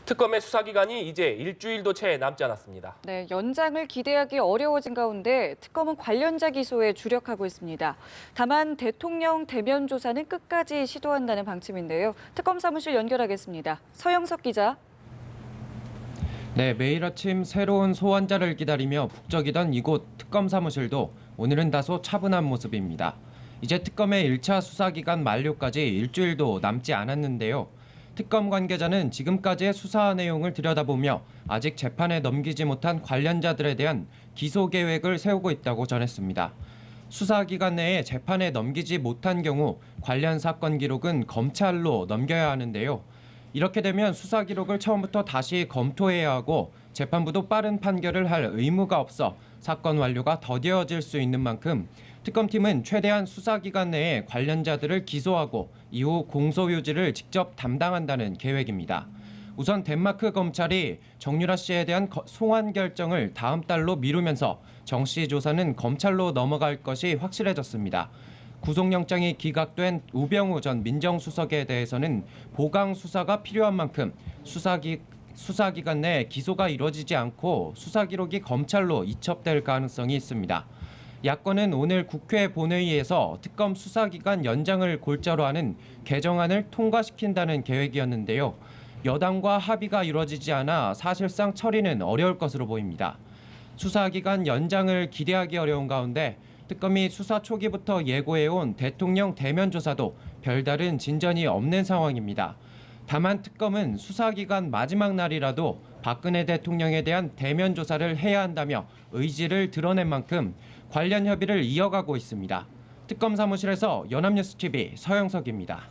특검의 수사 기간이 이제 일주일도 채 남지 않았습니다. 네, 연장을 기대하기 어려워진 가운데 특검은 관련자 기소에 주력하고 있습니다. 다만 대통령 대면 조사는 끝까지 시도한다는 방침인데요. 특검 사무실 연결하겠습니다. 서영석 기자. 네, 매일 아침 새로운 소환자를 기다리며 북적이던 이곳 특검 사무실도 오늘은 다소 차분한 모습입니다. 이제 특검의 1차 수사 기간 만료까지 일주일도 남지 않았는데요. 특검 관계자는 지금까지의 수사 내용을 들여다보며 아직 재판에 넘기지 못한 관련자들에 대한 기소 계획을 세우고 있다고 전했습니다. 수사 기간 내에 재판에 넘기지 못한 경우 관련 사건 기록은 검찰로 넘겨야 하는데요. 이렇게 되면 수사 기록을 처음부터 다시 검토해야 하고 재판부도 빠른 판결을 할 의무가 없어 사건 완료가 더뎌질 수 있는 만큼 특검팀은 최대한 수사 기간 내에 관련자들을 기소하고 이후 공소유지를 직접 담당한다는 계획입니다. 우선 덴마크 검찰이 정유라 씨에 대한 송환 결정을 다음 달로 미루면서 정 씨 조사는 검찰로 넘어갈 것이 확실해졌습니다. 구속영장이 기각된 우병우 전 민정수석에 대해서는 보강 수사가 필요한 만큼 수사 기간 내에 기소가 이뤄지지 않고 수사 기록이 검찰로 이첩될 가능성이 있습니다. 야권은 오늘 국회 본회의에서 특검 수사 기간 연장을 골자로 하는 개정안을 통과시킨다는 계획이었는데요. 여당과 합의가 이루어지지 않아 사실상 처리는 어려울 것으로 보입니다. 수사 기간 연장을 기대하기 어려운 가운데 특검이 수사 초기부터 예고해온 대통령 대면 조사도 별다른 진전이 없는 상황입니다. 다만 특검은 수사 기간 마지막 날이라도 박근혜 대통령에 대한 대면 조사를 해야 한다며 의지를 드러낸 만큼 관련 협의를 이어가고 있습니다. 특검 사무실에서 연합뉴스 TV 서영석입니다.